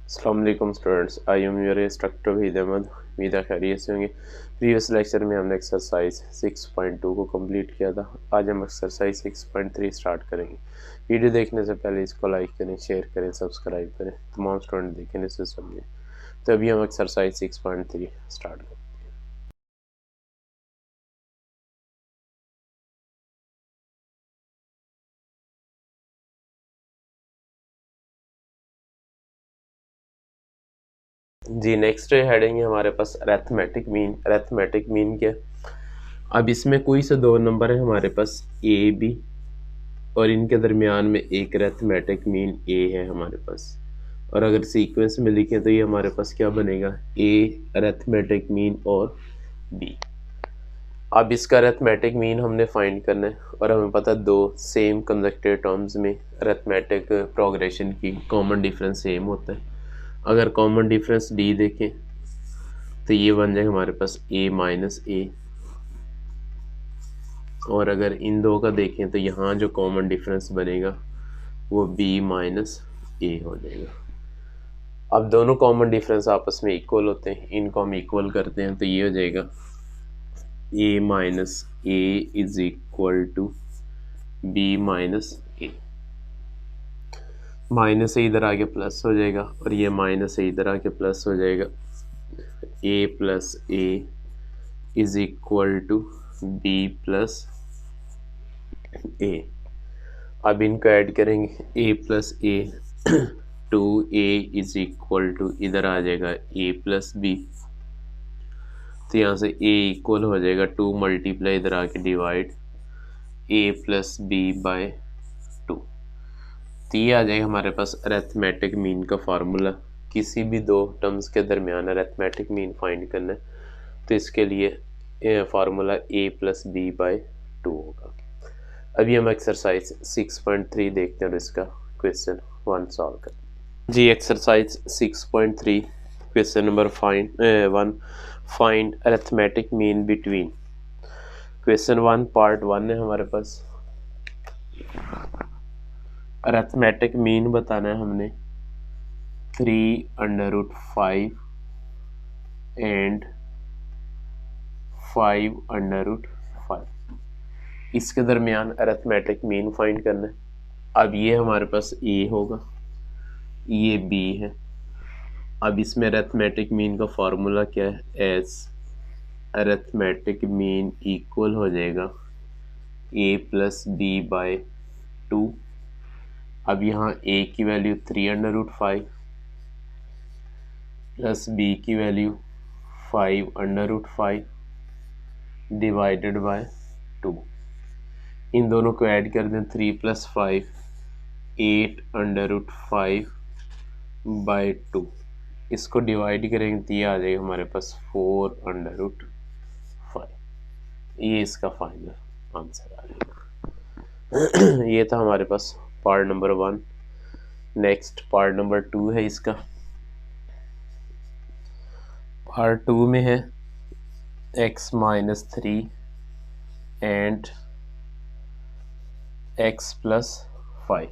अस्सलाम वालेकुम students, I am your instructor Waheed Ahmed. उम्मीद है खैरियत से होंगे। प्रीवियस लेक्चर में हमने एक्सरसाइज 6.2 को कंप्लीट किया था। आज हम एक्सरसाइज 6.3 स्टार्ट करेंगे। वीडियो देखने से पहले इसको लाइक करें, शेयर करें, सब्सक्राइब करें। तमाम स्टूडेंट देखें, इसे समझें। तो अभी हम एक्सरसाइज 6.3 स्टार्ट करें। जी, नेक्स्ट हेडिंग है हमारे पास अरिथमेटिक मीन। अरिथमेटिक मीन क्या? अब इसमें कोई से दो नंबर है हमारे पास ए बी, और इनके दरमियान में एक अरिथमेटिक मीन ए है हमारे पास। और अगर सीक्वेंस में लिखें तो ये हमारे पास क्या बनेगा? ए अरिथमेटिक मीन और बी। अब इसका अरिथमेटिक मीन हमने फाइंड करना है, और हमें पता है दो सेम कंसेक्यूटिव टर्म्स में अरिथमेटिक प्रोग्रेशन की कॉमन डिफरेंस सेम होता है। अगर कॉमन डिफरेंस डी देखें तो ये बन जाएगा हमारे पास ए माइनस ए, और अगर इन दो का देखें तो यहाँ जो कॉमन डिफरेंस बनेगा वो बी माइनस ए हो जाएगा। अब दोनों कॉमन डिफरेंस आपस में इक्वल होते हैं, इनको हम इक्वल करते हैं तो ये हो जाएगा a minus a is equal to b minus a. Minus से इधर आके प्लस हो जाएगा, और ये माइनस से इधर आके प्लस हो जाएगा। A plus a is equal to b plus a. अब इनको ऐड करेंगे, a plus a 2a is equal to इधर आ जाएगा a प्लस बी। तो यहाँ से a इक्वल हो जाएगा 2 मल्टीप्लाई इधर आके divide a plus B by 2। तो ये आ जाएगा हमारे पास अरिथमेटिक मीन का फार्मूला। किसी भी दो टर्म्स के दरमियान अरिथमेटिक मीन फाइंड करना है तो इसके लिए formula a plus B by 2 होगा। अभी हम एक्सरसाइज 6.3 देखते हैं और इसका क्वेश्चन 1 सॉल्व करते हैं। जी, exercise 6.3 question number 1, find arithmetic mean between. Question 1 part 1 है हमारे पास। अरिथमेटिक मीन बताना है हमने 3√5 एंड 5√5। इसके दरमियान अरिथमेटिक मीन फाइंड करना है। अब ये हमारे पास ए होगा, ये बी है। अब इसमें अरिथमेटिक मीन का फार्मूला क्या है? एस अरिथमेटिक मीन इक्वल हो जाएगा ए प्लस बी बाय 2। अब यहाँ ए की वैल्यू 3√5 प्लस बी की वैल्यू 5√5 डिवाइडेड बाय 2। इन दोनों को ऐड कर दें, 3 + 5 8√5 बाय 2। इसको डिवाइड करेंगे तो ये आ जाएगा हमारे पास 4√5। ये इसका फाइनल आंसर आ जाएगा। ये था हमारे पास part number 1। Next part number 2 है इसका। पार्ट 2 में है x minus 3 and x plus 5।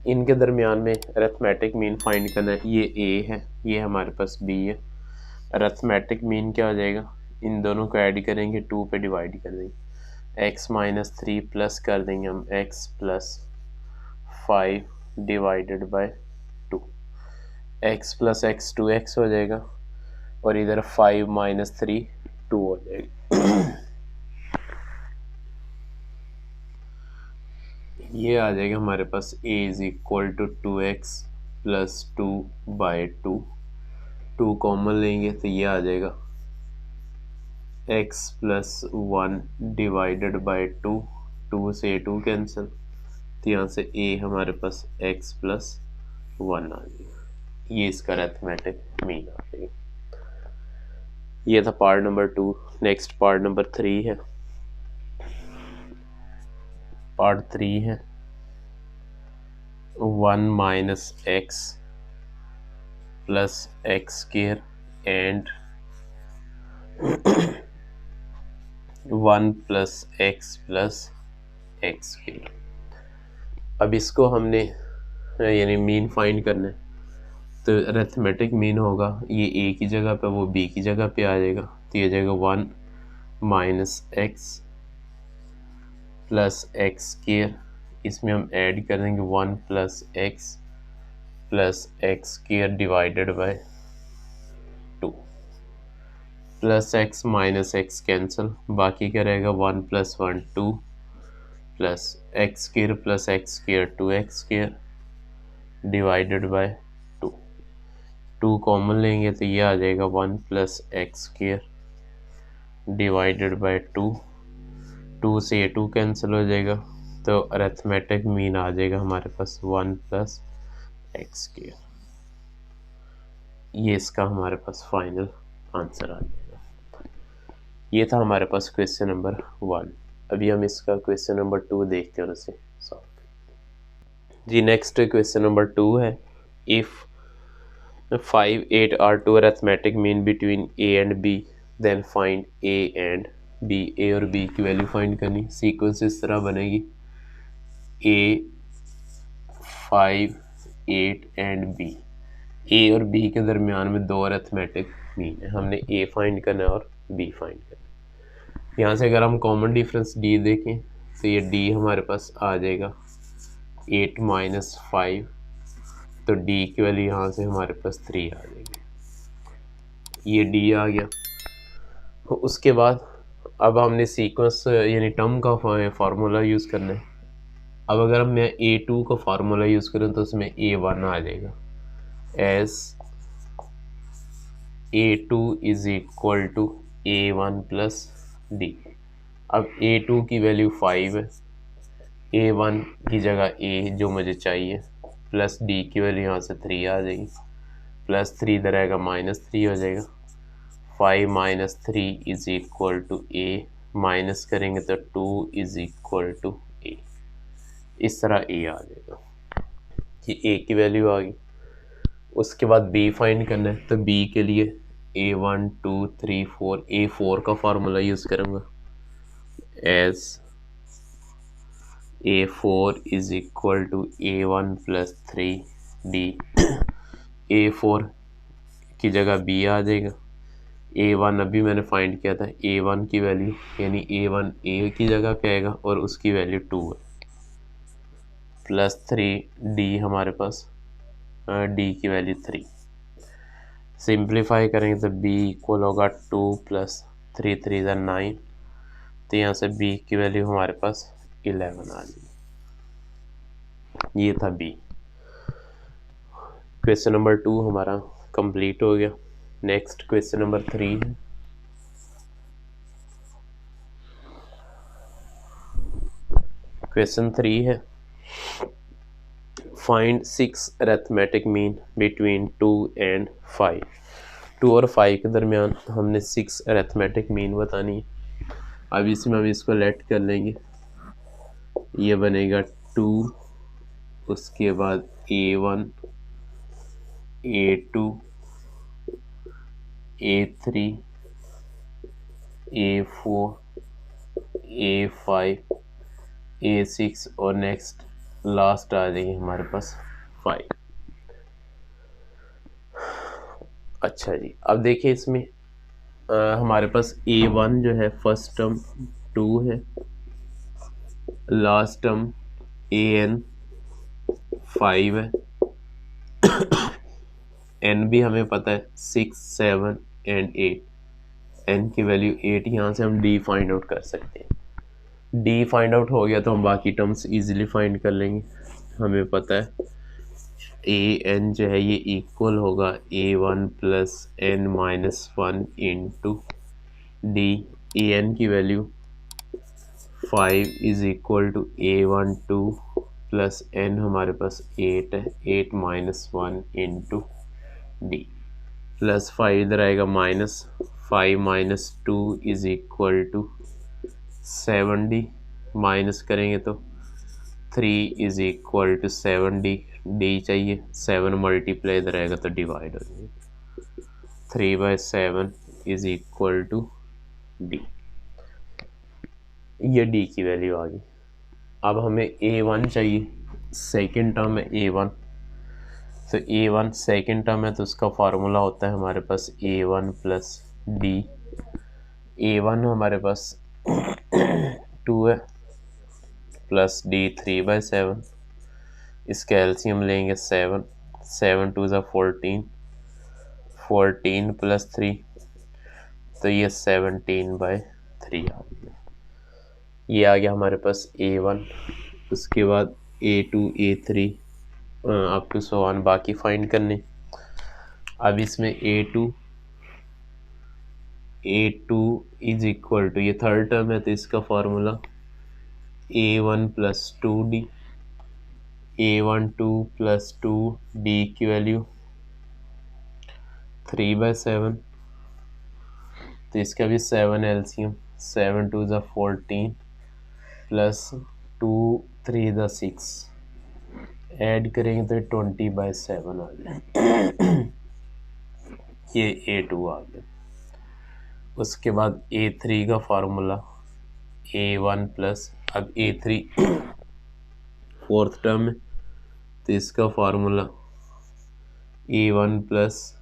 इनके दरमियान में अरिथमेटिक मीन फाइंड करना है। ये a है, ये हमारे पास b है। अरिथमेटिक मीन क्या हो जाएगा? इन दोनों को ऐड करेंगे, 2 पे डिवाइड कर देंगे। x माइनस 3 प्लस कर देंगे हम x plus 5 divided by 2। x plus x 2x हो जाएगा, और इधर 5 माइनस 3 2 हो जाएगा। ये आ जाएगा हमारे पास a is equal to 2x plus 2 by 2। 2 common लेंगे तो ये आ जाएगा x प्लस 1 डिवाइडेड बाय 2। 2 से 2 कैंसिल, तो यहाँ से a हमारे पास x प्लस 1 आ जाएगा। ये इसका अरिथमेटिक मीन आ जाएगा। ये था part number 2। Next part number 3 है। पार्ट 3 है 1 minus x plus x square and 1 plus x square. अब इसको हमने यानी मीन फाइंड करना है, तो अरिथमेटिक मीन होगा ये ए की जगह पे वो बी की जगह पे आ जाएगा, तो ये जाएगा 1 minus x plus x square, इसमें हम ऐड कर देंगे 1 plus x square divided by 2, plus x minus x cancel, बाकी क्या रहेगा 1 plus 1 2 plus x square 2x square divided by 2, 2 common लेंगे तो ये आ जाएगा 1 plus x square divided by 2, 2 से ये 2 कैंसिल हो जाएगा, तो अरिथमेटिक मीन आ जाएगा हमारे पास 1 प्लस एक्स स्क्वायर। ये इसका हमारे पास फाइनल आंसर आ जाएगा। ये था हमारे पास क्वेश्चन नंबर 1। अभी हम इसका क्वेश्चन नंबर 2 देखते हैं और उसे सॉल्व करते। जी नेक्स्ट क्वेश्चन नंबर 2 है, if 5 8 are two arithmetic mean between a and b then find a and b. A और बी की वैल्यू फाइंड करनी। सीक्वेंस इस तरह बनेगी, ए 5 8 एंड बी। ए और बी के दरमियान में 2 अरिथमेटिक मीन है, हमने ए फाइंड करना है और बी फाइंड करना है। यहाँ से अगर हम कॉमन डिफरेंस डी देखें तो ये डी हमारे पास आ जाएगा 8 माइनस 5, तो डी की वैल्यू यहाँ से हमारे पास 3 आ जाएगी। ये डी आ गया। तो उसके बाद अब हमने सीक्वेंस यानी टर्म का फार्मूला यूज़ करना है। अब अगर मैं A2 का फार्मूला यूज़ करूँ तो उसमें A1 आ जाएगा, as A2 is equal to A1 plus D. अब A2 की वैल्यू 5 है, A1 की जगह A जो मुझे चाहिए, प्लस डी की वैल्यू यहाँ से 3 आ जाएगी, प्लस 3 इधर आएगा -3 हो जाएगा। 5 minus 3 is equal to A, minus करेंगे तो 2 इज इक्वल टू ए। इस तरह ए आ जाएगा कि ए की वैल्यू आ गई। उसके बाद बी फाइंड करना है, तो बी के लिए A1 2 3 4, A4 का फार्मूला यूज़ करूँगा, as A4 is equal to A1 plus 3D। A4 की जगह B आ जाएगा, A1 अभी मैंने फाइंड किया था, A1 की वैल्यू यानी A1 A की जगह पे आएगा और उसकी वैल्यू 2 है, प्लस 3D हमारे पास D की वैल्यू 3। सिंप्लीफाई करेंगे तो B इक्वल होगा 2 प्लस 3 3 9, तो यहाँ से B की वैल्यू हमारे पास 11 आ जाएगी। ये था B। क्वेश्चन नंबर 2 हमारा कंप्लीट हो गया। नेक्स्ट क्वेश्चन नंबर 3 है। क्वेश्चन 3 है, find 6 arithmetic mean between 2 and 5। 2 और 5 के दरमियान हमने 6 अरिथमेटिक मीन बतानी है। अब इसमें हम इसको लेट कर लेंगे, ये बनेगा 2, उसके बाद A1 A2 A3 A4 A5 A6 और नेक्स्ट लास्ट आ जाएगी हमारे पास 5। अच्छा जी, अब देखिए इसमें हमारे पास A1 जो है फर्स्ट टर्म 2 है, लास्ट टर्म AN 5 है, N भी हमें पता है 6 7 एंड 8, N की वैल्यू 8। यहाँ से हम D फाइंड आउट कर सकते हैं। D फाइंड आउट हो गया तो हम बाकी टर्म्स इजीली फाइंड कर लेंगे। हमें पता है AN जो है ये इक्वल होगा A1 plus N minus 1 into D। AN की value 5 is equal to A1 2 plus N हमारे पास 8 है, 8 माइनस 1 इंटू D, प्लस 5 इधर आएगा minus 5 minus 2 is equal to 7D, minus करेंगे तो 3 is equal to 7D। D चाहिए, 7 multiply इधर आएगा तो डिवाइड हो जाएगा, 3/7 इज इक्वल टू D। ये D की वैल्यू आ गई। अब हमें A1 चाहिए, सेकेंड टर्म है A1, तो A1 सेकेंड टर्म है तो उसका फार्मूला होता है हमारे पास A1 प्लस डी। A1 हमारे पास 2 है प्लस डी 3/7, इसका एलसीएम लेंगे 7, 7 2 ज़ा 14, 14 प्लस 3, तो ये 17/3 आ गया। ये आ गया हमारे पास A1। उसके बाद A2 A3 up to so on बाकी फाइंड करने। अब इसमें A2 इज इक्वल टू, ये थर्ड टर्म है तो इसका formula A1 plus 2D, A1 2 plus 2D की वैल्यू 3/7, तो इसका भी 7 एलसीएम, 7 2 ज़ा 14 प्लस 2 3 ज़ा 6, ऐड करेंगे तो 20/7 आ गया। ये A2 आ गया। उसके बाद A3 का फार्मूला A1 प्लस, अब A3 फोर्थ टर्म है तो इसका फार्मूला A1 प्लस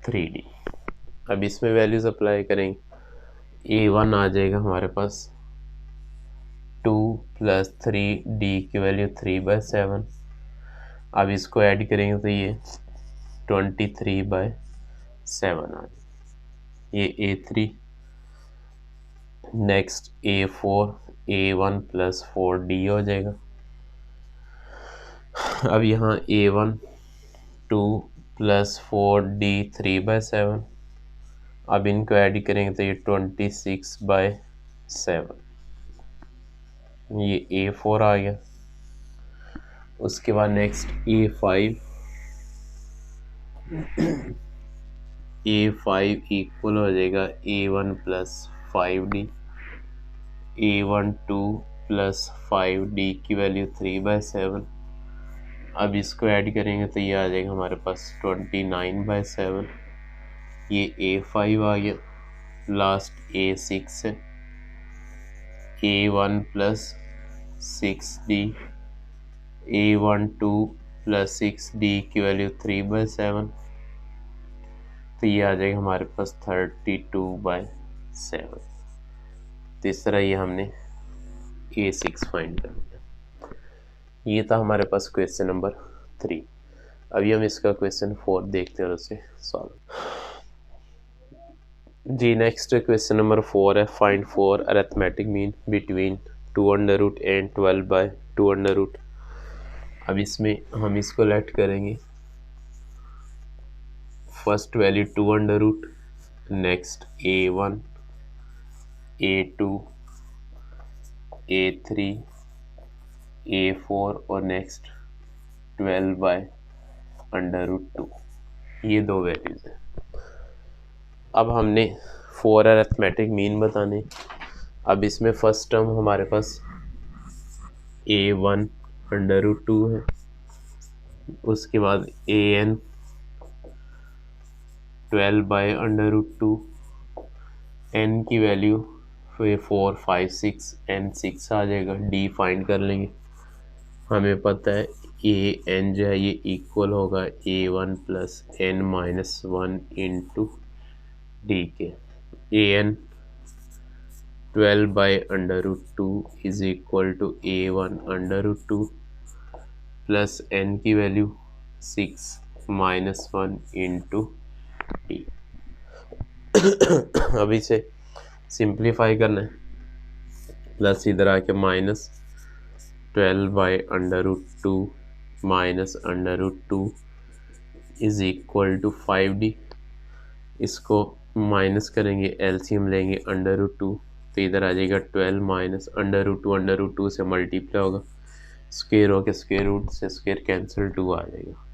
3D। अब इसमें वैल्यूज अप्लाई करेंगे। A1 आ जाएगा हमारे पास 2 प्लस 3D की वैल्यू 3/7, अब इसको ऐड करेंगे तो ये 23/7 आ जाएगा। ये A3। Next A4, A1 plus 4D हो जाएगा। अब यहाँ A1 2 प्लस 4D 3/7, अब इनको ऐड करेंगे तो ये 26/7, ये A4 आ गया। उसके बाद नेक्स्ट A5, A5 इक्वल हो जाएगा A1 plus 5D, A1 2 plus 5D की वैल्यू 3/7, अब इसको ऐड करेंगे तो ये आ जाएगा हमारे पास 29/7, ये A5 आ गया। लास्ट A6 है, A1 plus 6D, A1 2 plus 6D की वैल्यू 3/7, तो ये आ जाएगा हमारे पास 32/7। तो इस तरह ये हमने A6 फाइंड कर लिया। ये था हमारे पास क्वेश्चन नंबर 3। अभी हम इसका क्वेश्चन 4 देखते हैं और उसे सॉल्व। जी नेक्स्ट क्वेश्चन नंबर 4 है, find 4 arithmetic mean between 2√, and 12/2√। अब इसमें हम इसको लेट करेंगे first value 2√, next A1, A2, A3, A4 और नेक्स्ट 12/√2। ये दो वैल्यूज हैं। अब हमने 4 अरिथमेटिक मीन बताने। अब इसमें फर्स्ट टर्म हमारे पास A1√2 है, उसके बाद AN 12/√2, n की वैल्यू 4 5 6, n 6 आ जाएगा। d फाइंड कर लेंगे। हमें पता है an जो है ये इक्वल होगा A1 plus n-1 into D के। an 12/√2 is equal to A1√2 plus n की वैल्यू 6-1 इंटू डी। अब इसे सिंप्लीफाई करना है, प्लस इधर आके -12/√2 minus √2 is equal to 5D। इसको माइनस करेंगे, एलसीएम लेंगे √2, तो इधर आ जाएगा 12 माइनस √2 से मल्टीप्लाई होगा, स्क्वायर हो के स्क्वायर रूट से स्क्वायर कैंसिल 2 आ जाएगा,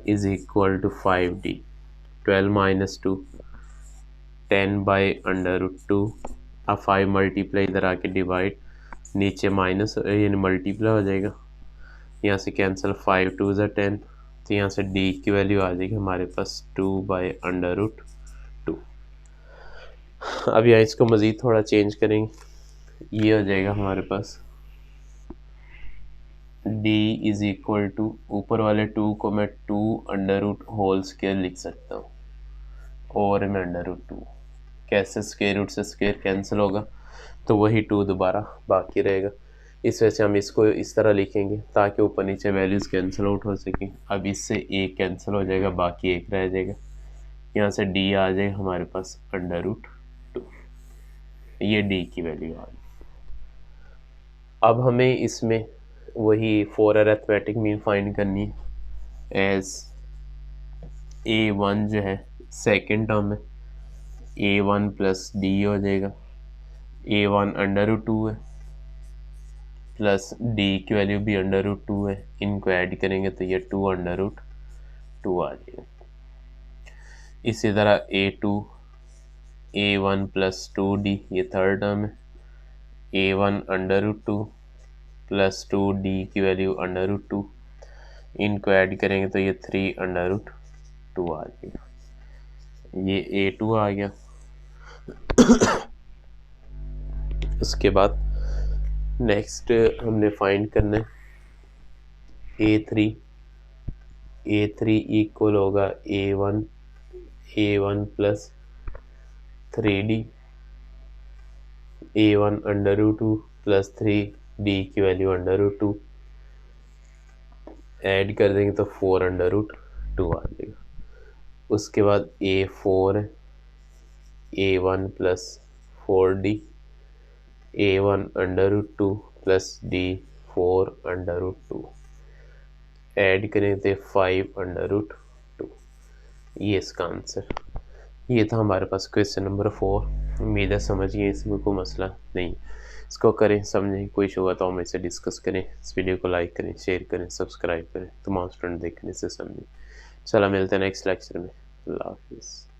is equal to 5D। 12 minus 2 10/√2, अब 5 मल्टीप्लाई इधर आके डिवाइड, नीचे माइनस यानी मल्टीप्लाई हो जाएगा, यहाँ से कैंसिल 5 2 ज़ा 10, तो यहाँ से d की वैल्यू आ जाएगी हमारे पास 2/√2। अब यहाँ इसको मज़ीद थोड़ा चेंज करेंगे, ये हो जाएगा हमारे पास डी इज इक्वल टू, ऊपर वाले 2 को मैं 2 अंडर रूट होल स्क्वायर लिख सकता हूँ, और में अंडर रूट 2, कैसे, स्क्वायर रूट से स्क्वायर कैंसिल होगा तो वही 2 दोबारा बाकी रहेगा। इस वजह से हम इसको इस तरह लिखेंगे ताकि ऊपर नीचे वैल्यूज़ कैंसिल आउट हो सकें। अब इससे एक कैंसिल हो जाएगा, बाकी एक रह जाएगा, यहाँ से डी आ जाएगा हमारे पास अंडर रूट 2, ये डी की वैल्यू आ गई। अब हमें इसमें वही फॉर अरिथमेटिक मीन फाइंड करनी है। एज A1 जो है सेकेंड टर्म है, A1 प्लस डी हो जाएगा, A1 अंडर रूट 2 है प्लस डी की वैल्यू भी अंडर रूट 2 है, इनको ऐड करेंगे तो ये 2 अंडर रूट 2 आ जाएगा। इसी तरह A2 A1 प्लस 2D, ये थर्ड टर्म है, A1 under root 2 plus 2D की वैल्यू अंडर रूट 2, इनको ऐड करेंगे तो ये 3 अंडर रूट 2 आ जाएगा। ये A2 आ गया। उसके बाद नेक्स्ट हमने फाइंड करना है A3 इक्वल होगा A1 plus 3D, A1 under root 2 plus 3D की वैल्यू अंडर रूट 2, ऐड कर देंगे तो 4 अंडर रूट 2 आ जाएगा। उसके बाद A4 है, A1 plus 4D, A1 under root 2 plus D 4 under root 2, add करें तो 5 अंडर रूट 2, ये इसका आंसर। ये था हमारे पास क्वेश्चन नंबर 4। उम्मीद है समझ गए, इसमें कोई मसला नहीं। इसको करें, समझें, कोई इशू हुआ तो हम इसे डिस्कस करें। इस वीडियो को लाइक करें, शेयर करें, सब्सक्राइब करें, तमाम स्टूडेंट देखने से समझें। चला मिलते हैं नेक्स्ट लेक्चर में। अल्लाह हाफिज़।